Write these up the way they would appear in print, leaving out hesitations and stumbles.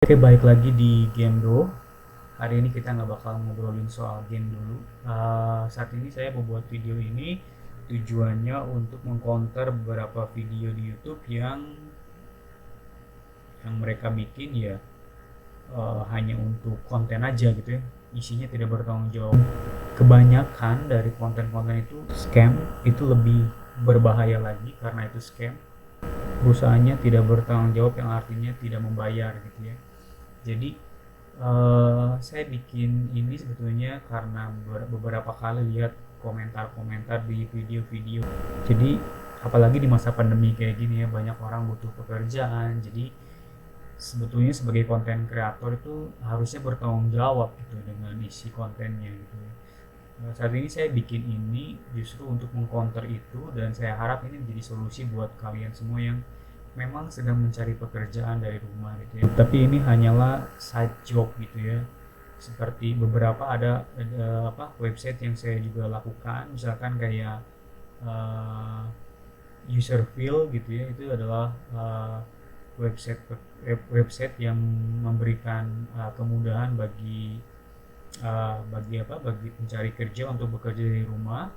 Oke, balik lagi di Gendo. Hari ini kita nggak bakal ngobrolin soal game dulu. Saat ini saya membuat video ini tujuannya untuk mengcounter beberapa video di YouTube yang mereka bikin ya hanya untuk konten aja gitu ya. Isinya tidak bertanggung jawab. Kebanyakan dari konten-konten itu scam, itu lebih berbahaya lagi karena itu scam. Perusahaannya tidak bertanggung jawab yang artinya tidak membayar gitu ya. Jadi saya bikin ini sebetulnya karena beberapa kali lihat komentar-komentar di video-video. Jadi apalagi di masa pandemi kayak gini ya, banyak orang butuh pekerjaan. Jadi sebetulnya sebagai konten kreator itu harusnya bertanggung jawab gitu dengan isi kontennya gitu ya. Saat ini saya bikin ini justru untuk mengcounter itu, dan saya harap ini menjadi solusi buat kalian semua yang memang sedang mencari pekerjaan dari rumah gitu ya. Tapi ini hanyalah side job gitu ya. Seperti beberapa ada website yang saya juga lakukan, misalkan kayak uh, user fill gitu ya. Itu adalah website website yang memberikan kemudahan bagi pencari kerja untuk bekerja dari rumah,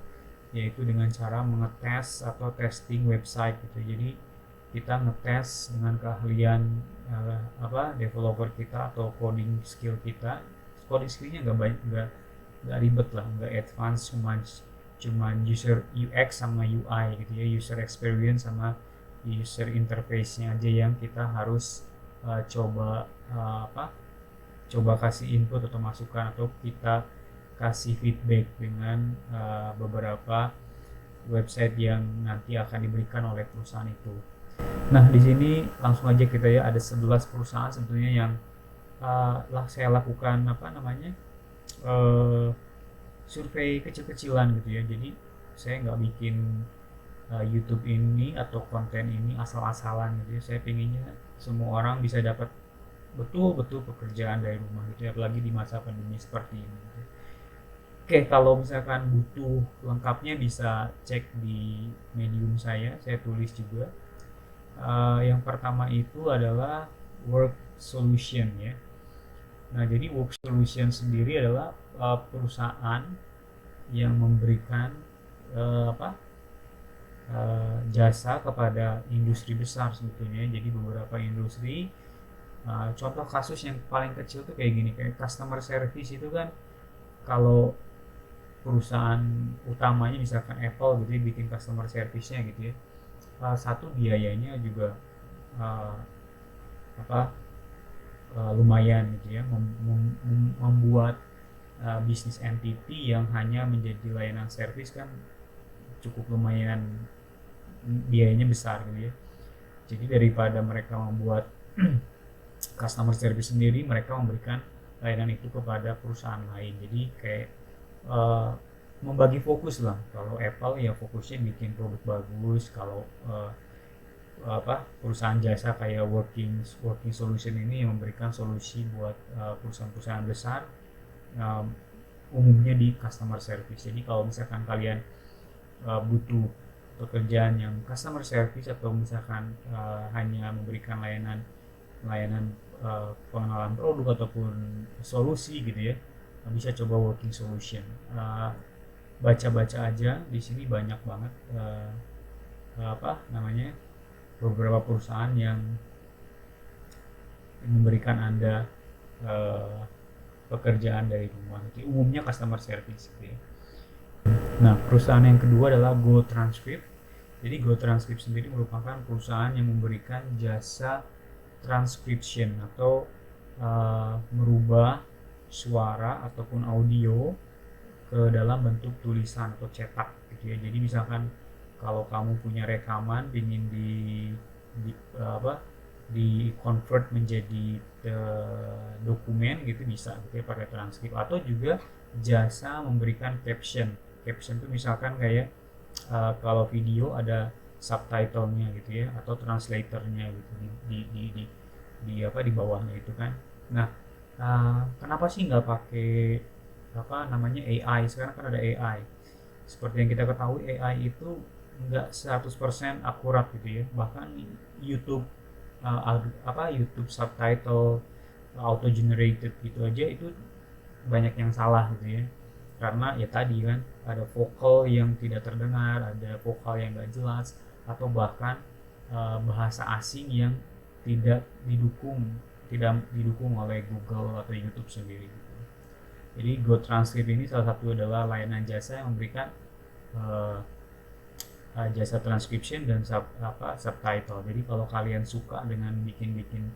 yaitu dengan cara mengetes atau testing website gitu. Jadi kita ngetes dengan keahlian developer kita atau coding skill kita. Coding skillnya nggak banyak, nggak ribet lah, nggak advance, cuman user UX sama UI gitu ya, user experience sama user interface-nya aja yang kita harus coba coba kasih input atau masukan, atau kita kasih feedback dengan beberapa website yang nanti akan diberikan oleh perusahaan itu. Nah, di sini langsung aja kita ya, ada 11 perusahaan sebetulnya yang lah saya lakukan uh, survei kecil-kecilan gitu ya. Jadi saya nggak bikin YouTube ini atau konten ini asal-asalan gitu ya. Saya pinginnya semua orang bisa dapat betul-betul pekerjaan dari rumah gitu ya, apalagi di masa pandemi seperti ini gitu. Oke, kalau misalkan butuh lengkapnya bisa cek di Medium saya tulis juga. Yang pertama itu adalah work solution ya. Nah, jadi work solution sendiri adalah perusahaan yang memberikan uh, apa jasa kepada industri besar sebetulnya. Jadi beberapa industri, contoh kasus yang paling kecil tuh kayak gini, kayak customer service itu kan, kalau perusahaan utamanya misalkan Apple gitu ya, bikin customer service-nya gitu ya, satu biayanya juga uh, apa lumayan gitu ya, membuat bisnis entity yang hanya menjadi layanan service kan cukup lumayan, biayanya besar gitu ya. Jadi daripada mereka membuat customer service sendiri, mereka memberikan layanan itu kepada perusahaan lain. Jadi kayak uh, membagi fokus lah. Kalau Apple ya fokusnya bikin produk bagus. Kalau perusahaan jasa kayak working solution ini yang memberikan solusi buat perusahaan-perusahaan besar, um, umumnya di customer service. Jadi kalau misalkan kalian butuh pekerjaan yang customer service, atau misalkan hanya memberikan layanan pengenalan produk ataupun solusi gitu ya, bisa coba working solution. Baca-baca aja di sini, banyak banget beberapa perusahaan yang memberikan Anda pekerjaan dari rumah. Jadi umumnya customer service gitu ya. Nah, perusahaan yang kedua adalah GoTranscript. Jadi GoTranscript sendiri merupakan perusahaan yang memberikan jasa transcription atau merubah suara ataupun audio ke dalam bentuk tulisan atau cetak gitu ya. Jadi misalkan kalau kamu punya rekaman ingin di di convert menjadi dokumen gitu, bisa gitu ya, pakai transkrip. Atau juga jasa memberikan caption. Caption itu misalkan kayak kalau video ada subtitlenya gitu ya, atau translatornya gitu di bawahnya itu kan. Nah, kenapa sih nggak pakai AI? Sekarang kan ada AI. Seperti yang kita ketahui, AI itu nggak 100% akurat gitu ya. Bahkan YouTube YouTube subtitle auto generated gitu aja, itu banyak yang salah gitu ya, karena ya tadi kan ada vokal yang tidak terdengar, ada vokal yang nggak jelas, atau bahkan bahasa asing yang tidak didukung oleh Google atau YouTube sendiri gitu. Jadi Go Transcript ini salah satu adalah layanan jasa yang memberikan uh, jasa transcription dan subtitle. Jadi kalau kalian suka dengan bikin-bikin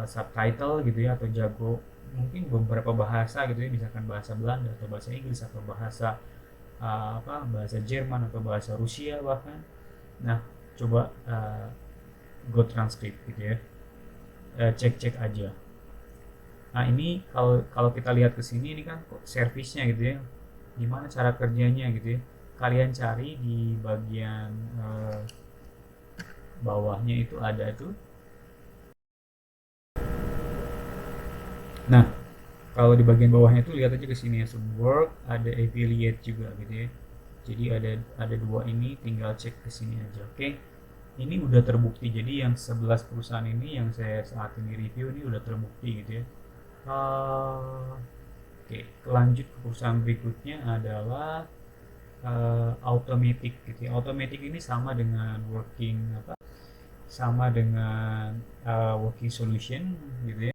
subtitle gitu ya, atau jago mungkin beberapa bahasa gitu ya, misalkan bahasa Belanda atau bahasa Inggris atau bahasa Jerman atau bahasa Rusia bahkan, nah coba Go Transcript gitu ya, cek-cek aja. Nah ini kalau kalau kita lihat ke sini, ini kan servisnya gitu ya, gimana cara kerjanya gitu ya, kalian cari di bagian bawahnya itu ada tuh. Nah, kalau di bagian bawahnya itu lihat aja ke sini ya, work, ada affiliate juga gitu ya. Jadi ada dua ini, tinggal cek ke sini aja. Oke. Ini udah terbukti. Jadi yang 11 perusahaan ini yang saya saat ini review ini udah terbukti gitu ya. Oke, lanjut ke perusahaan berikutnya adalah Automatic gitu ya. Automatic ini sama dengan working solution gitu ya.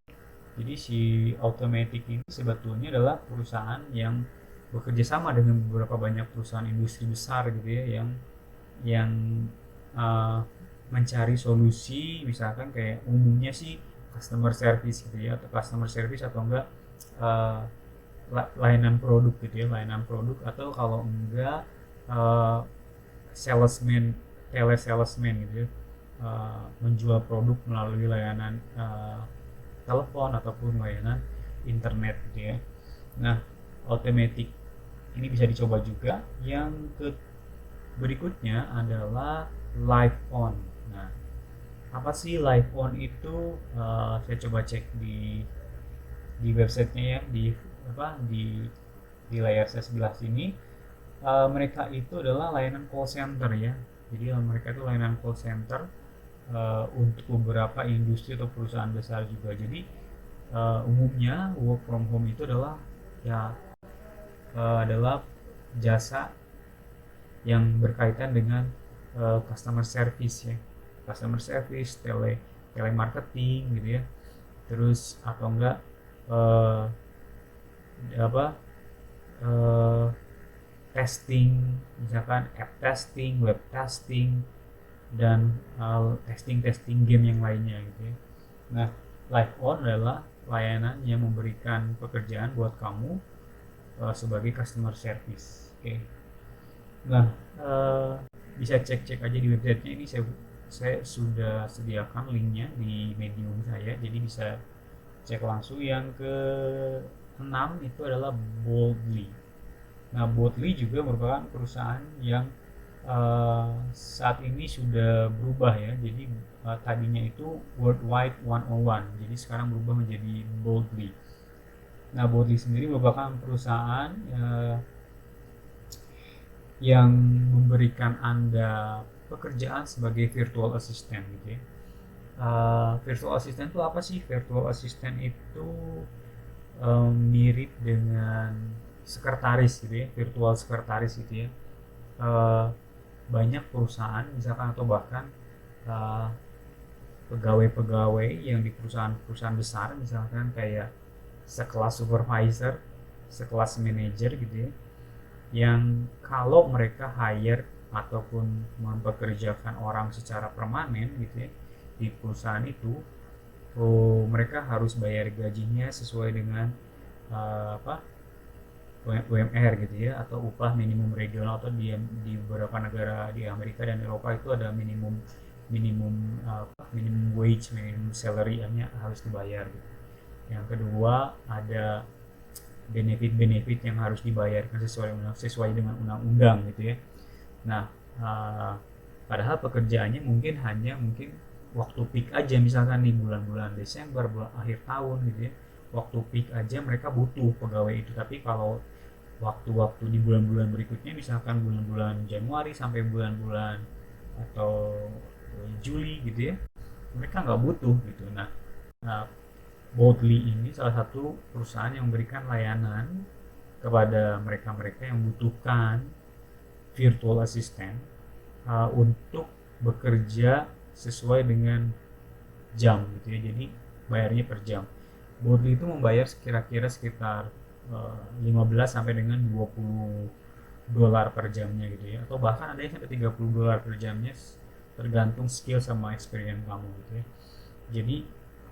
Jadi si Automatic ini sebetulnya adalah perusahaan yang bekerja sama dengan beberapa banyak perusahaan industri besar gitu ya, yang uh, mencari solusi, misalkan kayak umumnya sih customer service gitu ya, atau customer service atau enggak uh, layanan produk gitu ya, layanan produk, atau kalau enggak uh, salesman, telesalesman gitu ya, menjual produk melalui layanan telepon ataupun layanan internet gitu ya. Nah, automatic ini bisa dicoba juga. Yang berikutnya adalah live on. Nah, apa sih live on itu? Saya coba cek di websitenya ya, di layar saya sebelah sini. Mereka itu adalah layanan call center ya. Jadi mereka itu layanan call center untuk beberapa industri atau perusahaan besar juga. Jadi umumnya work from home itu adalah ya adalah jasa yang berkaitan dengan customer service ya, customer service, telemarketing gitu ya, terus atau enggak uh, apa uh, testing, misalkan app testing, web testing, dan testing game yang lainnya gitu ya. Nah, live on adalah layanan yang memberikan pekerjaan buat kamu sebagai customer service. Oke. Nah, bisa cek-cek aja di websitenya ini, saya sudah sediakan linknya di Medium saya, jadi bisa cek langsung. Yang ke 6 itu adalah Boldly. Nah, Boldly juga merupakan perusahaan yang saat ini sudah berubah ya. Jadi tadinya itu Worldwide 101, jadi sekarang berubah menjadi Boldly. Nah, Boldly sendiri merupakan perusahaan yang memberikan Anda pekerjaan sebagai virtual assistant gitu ya. Virtual assistant itu apa sih? Virtual assistant itu mirip dengan sekretaris gitu ya, virtual sekretaris gitu ya. Banyak perusahaan misalkan, atau bahkan pegawai-pegawai yang di perusahaan-perusahaan besar, misalkan kayak sekelas supervisor, sekelas manajer gitu ya, yang kalau mereka hire ataupun mempekerjakan orang secara permanen gitu ya di perusahaan itu, mereka harus bayar gajinya sesuai dengan UMR gitu ya, atau upah minimum regional, atau di beberapa negara di Amerika dan Eropa itu ada minimum minimum minimum wage, minimum salary yang harus dibayar gitu. Yang kedua, ada benefit-benefit yang harus dibayarkan sesuai dengan undang-undang gitu ya. Nah, padahal pekerjaannya mungkin waktu peak aja, misalkan di bulan-bulan Desember, bulan akhir tahun gitu ya, waktu peak aja mereka butuh pegawai itu. Tapi kalau waktu-waktu di bulan-bulan berikutnya, misalkan bulan-bulan Januari sampai bulan-bulan atau Juli gitu ya, mereka nggak butuh gitu. Nah, Boldly ini salah satu perusahaan yang memberikan layanan kepada mereka-mereka yang membutuhkan virtual assistant untuk bekerja sesuai dengan jam gitu ya. Jadi bayarnya per jam. Boldly itu membayar kira-kira sekitar 15 sampai dengan 20 dolar per jamnya gitu ya, atau bahkan ada yang sampai 30 dolar per jamnya, tergantung skill sama experience kamu gitu ya. Jadi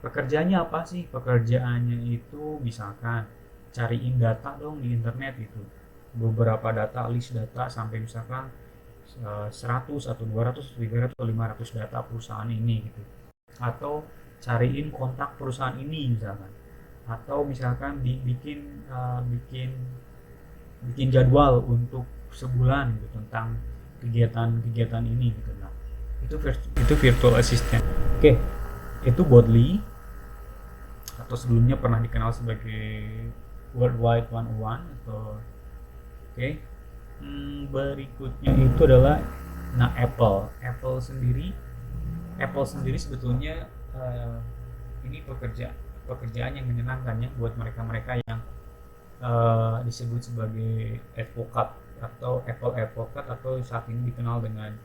pekerjaannya apa sih? Pekerjaannya itu misalkan cariin data dong di internet itu, beberapa data, list data sampai misalkan 100 atau 200 atau 300 atau 500 data perusahaan ini gitu, atau cariin kontak perusahaan ini misalkan, atau misalkan bikin jadwal untuk sebulan gitu tentang kegiatan-kegiatan ini gitu. Nah, itu virtual assistant. Oke, itu Bodley atau sebelumnya pernah dikenal sebagai Worldwide 101 atau oke. Berikutnya itu adalah Apple sendiri sebetulnya ini pekerjaan yang menyenangkan ya buat mereka-mereka yang disebut sebagai advokat atau Apple advocate, atau saat ini dikenal dengan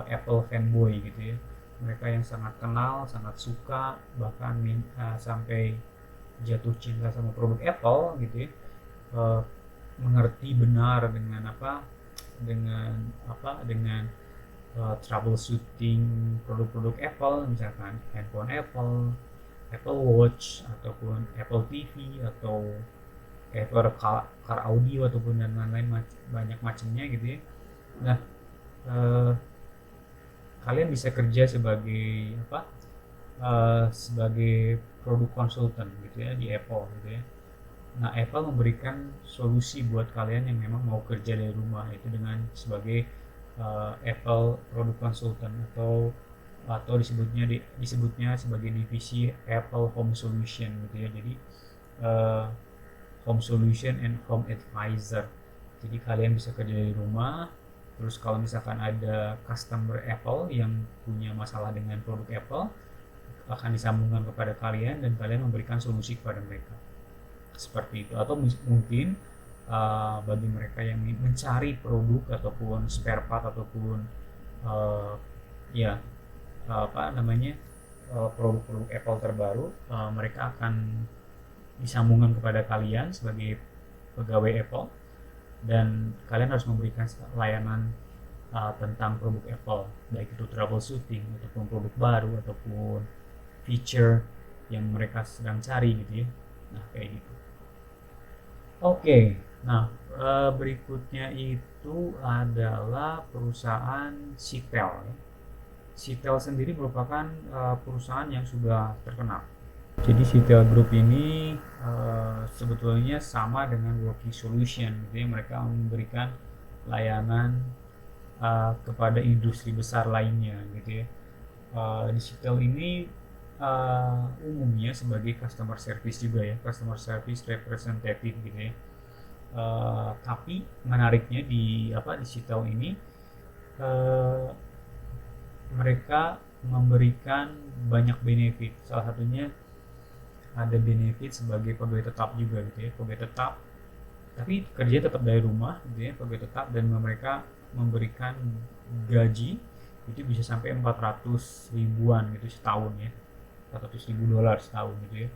Apple fanboy gitu ya. Mereka yang sangat kenal, sangat suka, bahkan sampai jatuh cinta sama produk Apple gitu ya. Mengerti benar dengan troubleshooting produk-produk Apple, misalkan handphone Apple, Apple Watch, ataupun Apple TV, atau car audio, ataupun dan lain-lain, banyak macamnya gitu ya. Nah, kalian bisa kerja sebagai sebagai produk konsultan gitu ya di Apple gitu ya. Nah, Apple memberikan solusi buat kalian yang memang mau kerja dari rumah, itu dengan sebagai Apple Product Consultant, atau disebutnya sebagai divisi Apple Home Solution gitu ya. Jadi Home Solution and Home Advisor. Jadi kalian bisa kerja dari rumah. Terus kalau misalkan ada customer Apple yang punya masalah dengan produk Apple, akan disambungkan kepada kalian dan kalian memberikan solusi kepada mereka. Seperti itu. Atau mungkin bagi mereka yang mencari produk ataupun spare part ataupun produk-produk Apple terbaru, mereka akan disambungkan kepada kalian sebagai pegawai Apple, dan kalian harus memberikan layanan tentang produk Apple, baik itu troubleshooting ataupun produk baru ataupun feature yang mereka sedang cari gitu ya. Nah, kayak gitu. Oke, nah berikutnya itu adalah perusahaan Citel. Citel sendiri merupakan perusahaan yang sudah terkenal. Jadi Citel Group ini sebetulnya sama dengan Working Solution, gitu ya. Mereka memberikan layanan kepada industri besar lainnya, gitu ya. Di Citel ini umumnya sebagai customer service juga ya, customer service representative gitu ya. Tapi menariknya di Citel ini mereka memberikan banyak benefit. Salah satunya ada benefit sebagai pegawai tetap juga gitu ya, pegawai tetap tapi kerja tetap dari rumah gitu ya, pegawai tetap, dan mereka memberikan gaji itu bisa sampai 400 ribuan gitu setahun ya, 400 ribu dolar setahun gitu ya.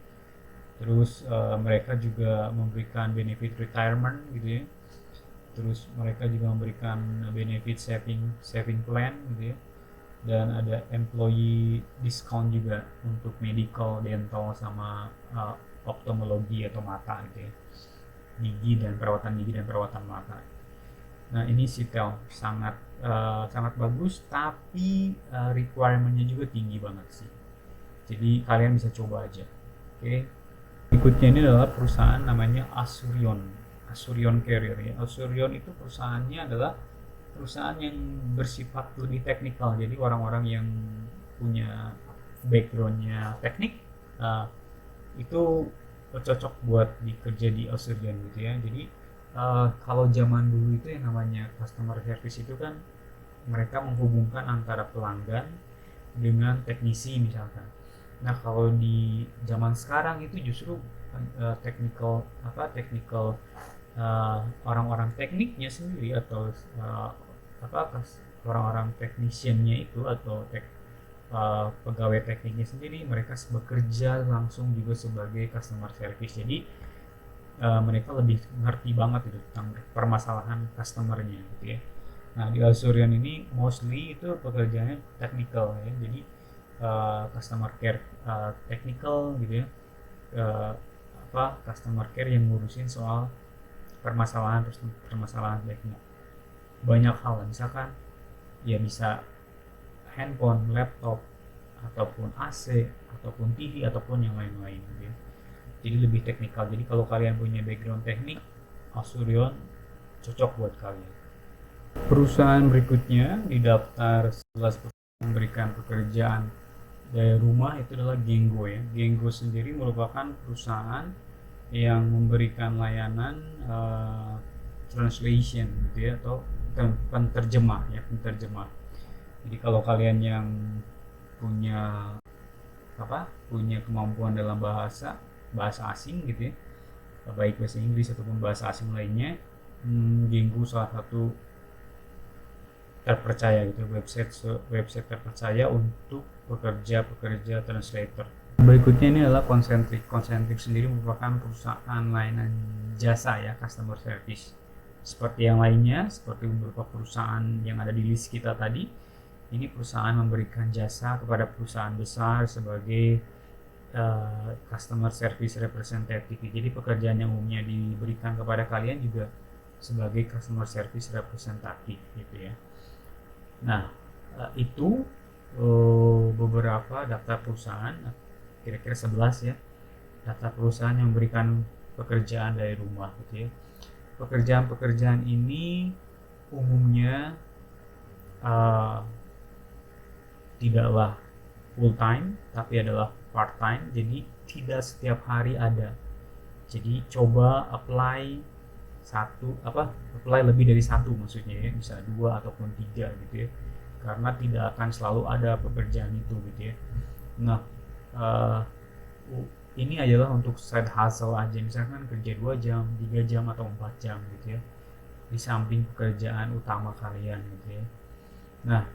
Terus mereka juga memberikan benefit retirement gitu ya. Terus mereka juga memberikan benefit saving plan gitu ya. Dan ada employee discount juga untuk medical, dental, sama ophthalmologi atau mata gitu ya. Gigi dan perawatan mata. Nah, ini Citel sangat bagus, tapi requirementnya juga tinggi banget sih. Jadi kalian bisa coba aja. Oke. Berikutnya ini adalah perusahaan namanya Asurion Carrier ya. Asurion itu perusahaannya adalah perusahaan yang bersifat lebih teknikal. Jadi orang-orang yang punya backgroundnya teknik itu cocok buat bekerja di Asurion gitu ya. Jadi kalau zaman dulu itu yang namanya customer service itu kan mereka menghubungkan antara pelanggan dengan teknisi misalkan. Nah, kalau di zaman sekarang itu justru technical orang-orang tekniknya sendiri atau orang-orang teknisiannya itu atau pegawai tekniknya sendiri mereka bekerja langsung juga sebagai customer service. Jadi mereka lebih ngerti banget itu tentang permasalahan customernya gitu ya. Nah, di Azurion ini mostly itu pekerjaannya technical ya. Jadi customer care technical gitu ya. Uh, customer care yang ngurusin soal permasalahan teknik. Banyak hal, misalkan ya bisa handphone, laptop, ataupun AC, ataupun TV, ataupun yang lain-lain gitu ya. Jadi lebih teknikal. Jadi kalau kalian punya background teknik, Azurion cocok buat kalian. Perusahaan berikutnya di daftar 11 perusahaan memberikan pekerjaan dari rumah itu adalah Genggo ya. Genggo sendiri merupakan perusahaan yang memberikan layanan translation gitu ya, atau penterjemah ya, penterjemah. Jadi kalau kalian yang punya punya kemampuan dalam bahasa bahasa asing gitu ya, baik bahasa Inggris ataupun bahasa asing lainnya, Genggo salah satu terpercaya gitu, website terpercaya untuk pekerja translator. Berikutnya ini adalah Concentric. Concentric sendiri merupakan perusahaan layanan jasa ya, customer service. Seperti yang lainnya, seperti beberapa perusahaan yang ada di list kita tadi, ini perusahaan memberikan jasa kepada perusahaan besar sebagai customer service representative. Jadi pekerjaan yang umumnya diberikan kepada kalian juga sebagai customer service representative gitu ya. Nah, itu beberapa daftar perusahaan, kira-kira 11 ya, daftar perusahaan yang memberikan pekerjaan dari rumah gitu ya. Pekerjaan-pekerjaan ini umumnya tidaklah full time, tapi adalah part time, jadi tidak setiap hari ada. Jadi coba apply apply lebih dari satu, maksudnya ya, bisa 2 ataupun 3 gitu ya, karena tidak akan selalu ada pekerjaan itu gitu ya. Nah, ini adalah untuk side hustle aja, misalkan kerja 2 jam, 3 jam atau 4 jam gitu ya, di samping pekerjaan utama kalian gitu ya. Nah,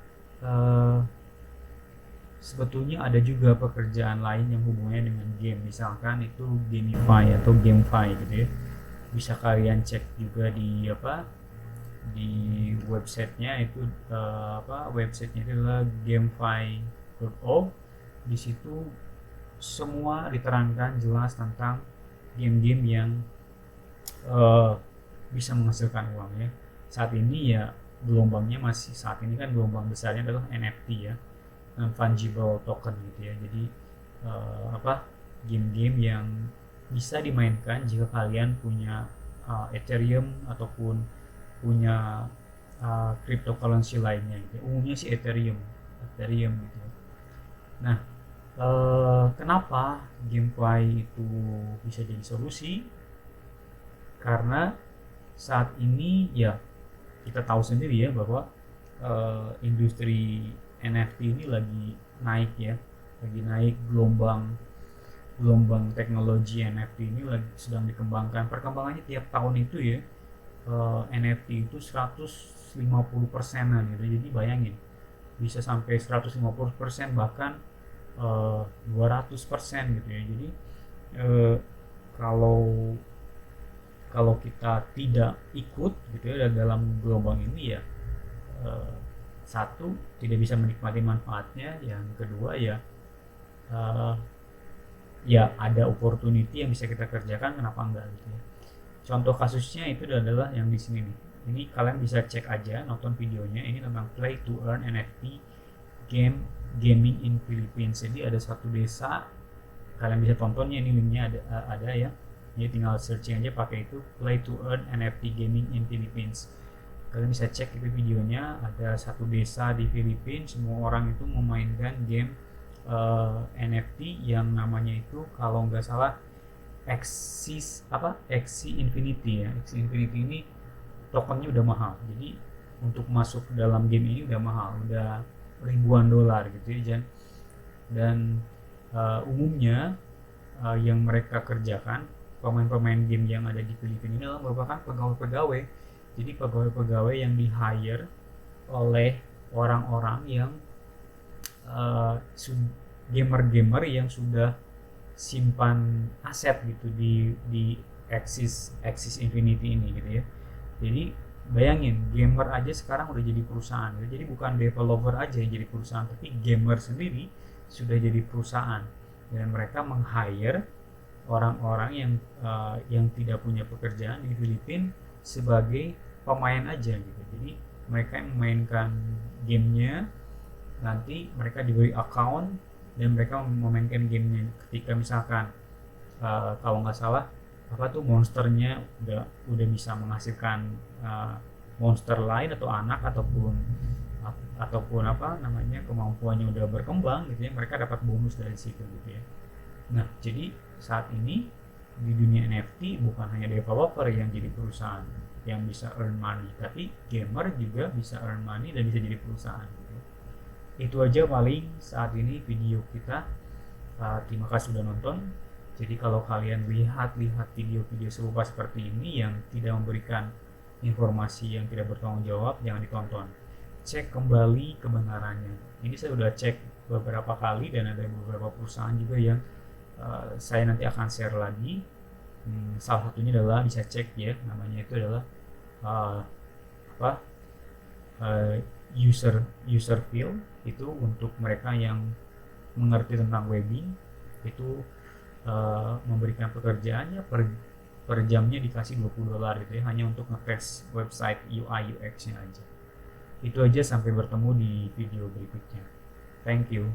sebetulnya ada juga pekerjaan lain yang hubungannya dengan game, misalkan itu gamify atau GameFi gitu ya. Bisa kalian cek juga di websitenya itu, websitenya itu adalah gamefy.org. Di situ semua diterangkan jelas tentang game-game yang bisa menghasilkan uang ya. Saat ini ya saat ini kan gelombang besarnya adalah NFT ya, non fungible token gitu ya. Jadi game-game yang bisa dimainkan jika kalian punya Ethereum ataupun punya cryptocurrency lainnya gitu. Umumnya sih Ethereum gitu. Nah, kenapa GameFi itu bisa jadi solusi? Karena saat ini ya kita tahu sendiri ya bahwa industri NFT ini lagi naik ya, lagi naik gelombang teknologi NFT ini lagi sedang dikembangkan. Perkembangannya tiap tahun itu ya, NFT itu 150%an gitu. Jadi bayangin bisa sampai 150%, bahkan 200% gitu ya. Jadi kalau kita tidak ikut gitu ya dalam gelombang ini ya, satu, tidak bisa menikmati manfaatnya, yang kedua ya ada opportunity yang bisa kita kerjakan, kenapa enggak gitu ya. Contoh kasusnya itu adalah yang di sini nih. Ini kalian bisa cek aja, nonton videonya. Ini tentang play to earn NFT gaming in Philippines. Jadi ada satu desa, kalian bisa tontonnya, ini linknya ada ya. Jadi tinggal searching aja pakai itu, play to earn NFT gaming in Philippines. Kalian bisa cek itu videonya. Ada satu desa di Filipina, semua orang itu memainkan game NFT yang namanya itu kalau nggak salah Axie Infinity ya. Axie Infinity ini tokennya udah mahal, jadi untuk masuk dalam game ini udah mahal, udah ribuan dolar gitu ya. Dan umumnya yang mereka kerjakan, pemain-pemain game yang ada di Filipina ini adalah merupakan pegawai-pegawai. Jadi pegawai-pegawai yang di hire oleh orang-orang yang uh, gamer-gamer yang sudah simpan aset gitu di Axis Infinity ini gitu ya. Jadi bayangin, gamer aja sekarang udah jadi perusahaan gitu. Jadi bukan developer aja yang jadi perusahaan, tapi gamer sendiri sudah jadi perusahaan, dan mereka meng-hire orang-orang yang tidak punya pekerjaan di Filipina sebagai pemain aja gitu. Jadi mereka yang memainkan gamenya, nanti mereka diberi account dan mereka memainkan gamenya. Ketika misalkan kalau nggak salah apa tuh monsternya udah bisa menghasilkan monster lain atau anak ataupun apa namanya kemampuannya udah berkembang gitu ya, mereka dapat bonus dari situ gitu ya. Nah, jadi saat ini di dunia NFT bukan hanya developer yang jadi perusahaan yang bisa earn money, tapi gamer juga bisa earn money dan bisa jadi perusahaan gitu. Itu aja paling saat ini video kita. Terima kasih sudah nonton. Jadi kalau kalian lihat video-video serupa seperti ini yang tidak memberikan informasi yang tidak bertanggung jawab, jangan ditonton. Cek kembali kebenarannya. Ini saya sudah cek beberapa kali dan ada beberapa perusahaan juga yang saya nanti akan share lagi. Salah satunya adalah bisa cek ya, namanya itu adalah user field. Itu untuk mereka yang mengerti tentang webbing, itu memberikan pekerjaannya per jamnya dikasih $20 gitu ya, hanya untuk ngetes website UI UX nya aja. Itu aja, sampai bertemu di video berikutnya. Thank you.